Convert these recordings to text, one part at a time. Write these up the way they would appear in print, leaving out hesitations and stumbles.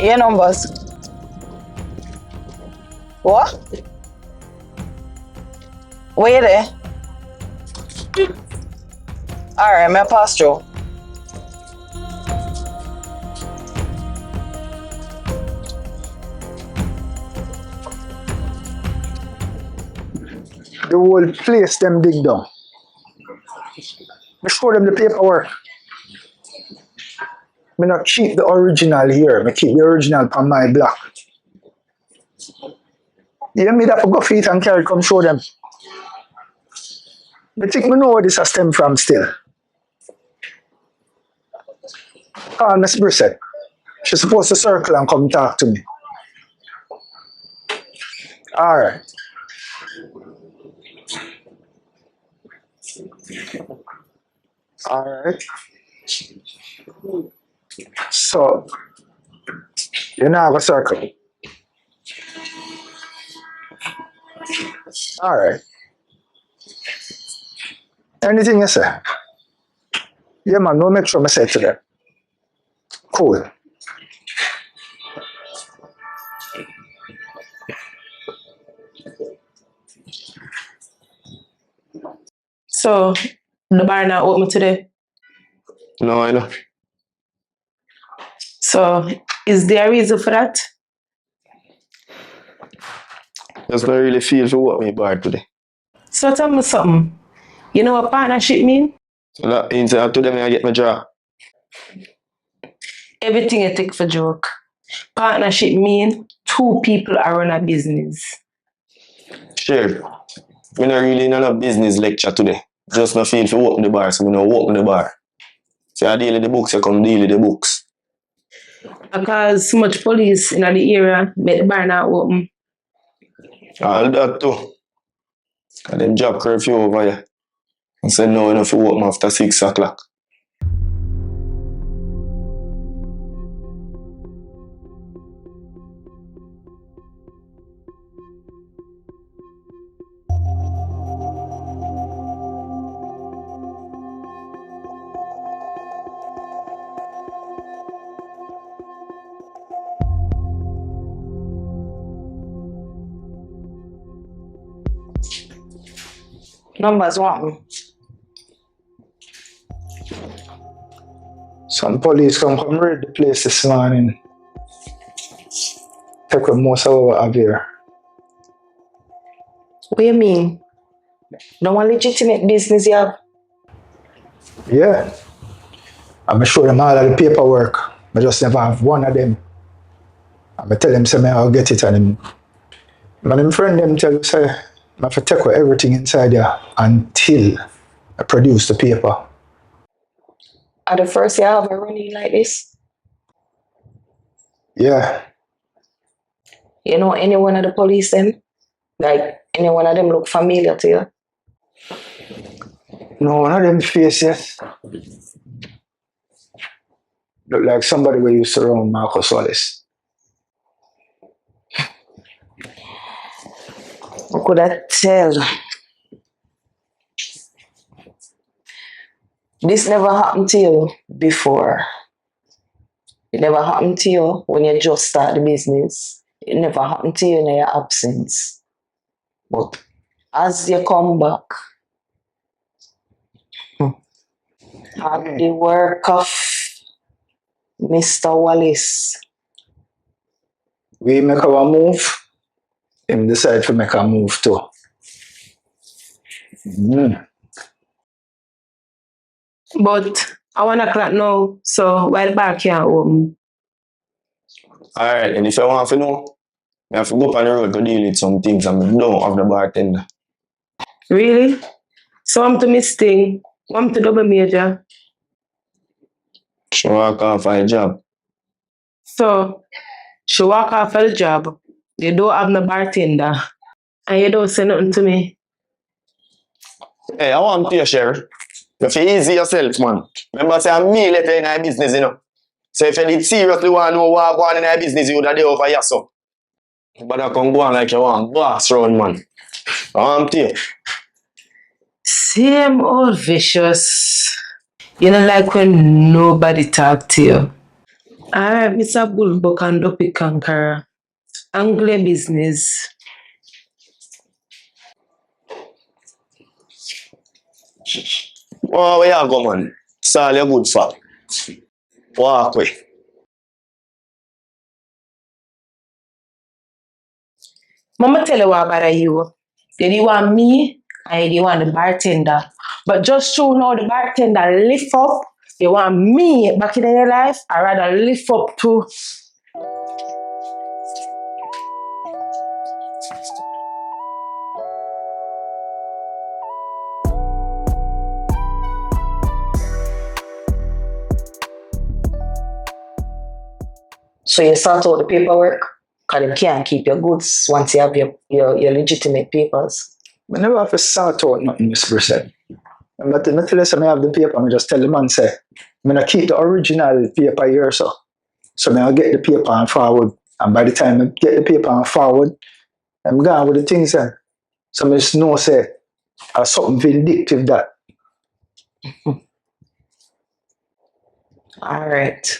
Your numbers. What? Where you there? Alright, me pass through. The whole place them dig down. I show them the paperwork. Me not keep the original here. Me keep the original on my block. You me that for go feet and carry come show them. I think me know where this has stem from still. Call Miss Brissett. She's supposed to circle and come talk to me. Alright. Alright. So, you now have a circle. Alright. Anything you say? Yeah, man, no make sure I say it to them. Cool. So, the bar not open today? No, I know. So, is there a reason for that? Just don't really feel for what me bar today. So tell me something. You know what partnership mean? So that means that today I get my job. Everything you take for joke. Partnership mean two people are run a business. Sure. Me not really in a business lecture today. Just no feel for open the bar, so me no open the bar. So I deal with the books, I come deal with the books. Because so much police in the area make the bar not open. All that too. And them job curfew over here. And say no enough to open after 6 o'clock. Numbers want me. Some police come raid the place this morning. Take with most of what I have here. What do you mean? No one legitimate business you have? Yeah. I'm show them all of the paperwork. I just never have one of them. I tell them, say, I'll get it. And my friend them tell you, say, I have to take away everything inside there until I produce the paper. Are the first year ever running like this? Yeah. You know any one of the police them? Like any one of them look familiar to you? No, one of them faces look like somebody we used to run Marcus Wallace. What could I tell? This never happened to you before. It never happened to you when you just start the business. It never happened to you in your absence. But as you come back, at the work of Mr. Wallace. We make our move, him decide to make a move too. But I 1 o'clock now, so why the bar can't open? Alright, and if you want to know, I have to go up on the road to deal with some things and I don't have the bartender. Really? So I'm to miss thing. I'm to double major. She walk off for a job. So she walk off of the job. You don't have no bartender. And you don't say nothing to me. Hey, I want to you, Sherry. You feel easy yourself, man. Remember, say I'm me left in our business, you know. So if you did seriously want to know what going on in our business, you would have there over here, so. But I can go on like you want. Boss round, man. I want to you. Same old vicious. You know, like when nobody talk to you. Alright, Mr. Bullbuck and Dopey Conqueror. Angle business. Oh, where you go, man? It's all your good for. Walk away. Mama tell you what bother you. Did you want me and you want the bartender? But just to know the bartender lift up, you want me back in your life, I rather lift up too. So you sort out the paperwork, because you can't keep your goods once you have your legitimate papers. I never have to sort out nothing, Miss Brissett. But not unless I have the paper, I just tell the man, say, I'm going to keep the original paper here, so. So I'll get the paper and forward. And by the time I get the paper and forward, I'm gone with the things. So I just know, say, something vindictive that. Alright.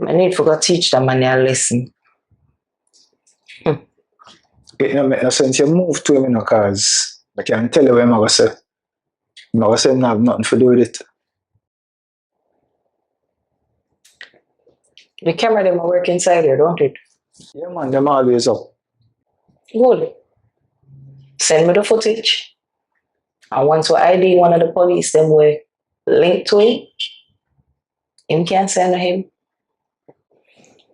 I need to go teach them and a lesson. It don't make no sense. You move to him, because I can tell you what I'm going to say. I'm going to say I have nothing to do with it. The camera them will work inside here, don't it? Yeah, man, them always up. Good. Send me the footage. And once we ID one of the police, them will link to him. Him can send him.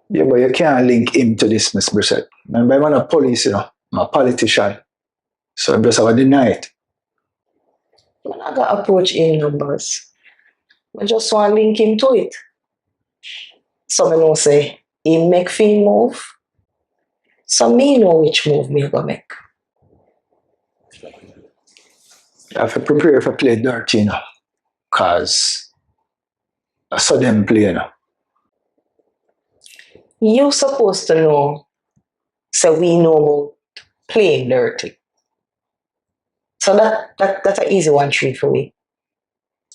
Yeah, but you can't link him to this, Miss Brissett. Remember, I'm not a police, I'm a politician. So I'm just going to deny it. I'm not going to approach him numbers. I just want to link him to it. So I know say, he make fee move. So me know which move me go make. I have to prepare for play dirty, because I saw them play, You supposed to know, so we know about playing dirty. So that's an easy one treat for me.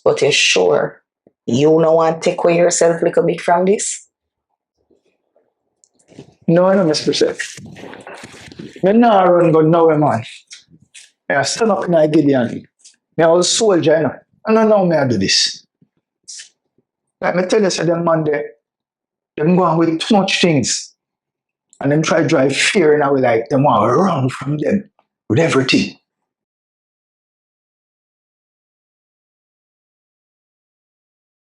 But you're sure you don't want to take away yourself a little bit from this? No, Miss Brissett. I'm not run gun nowhere, man. I stand up in a Gideon. I was a soldier, I don't know how I do this. Let me tell you, say them man there, them go on with too much things. And them try to drive fear in our life. Them want to run from them with everything.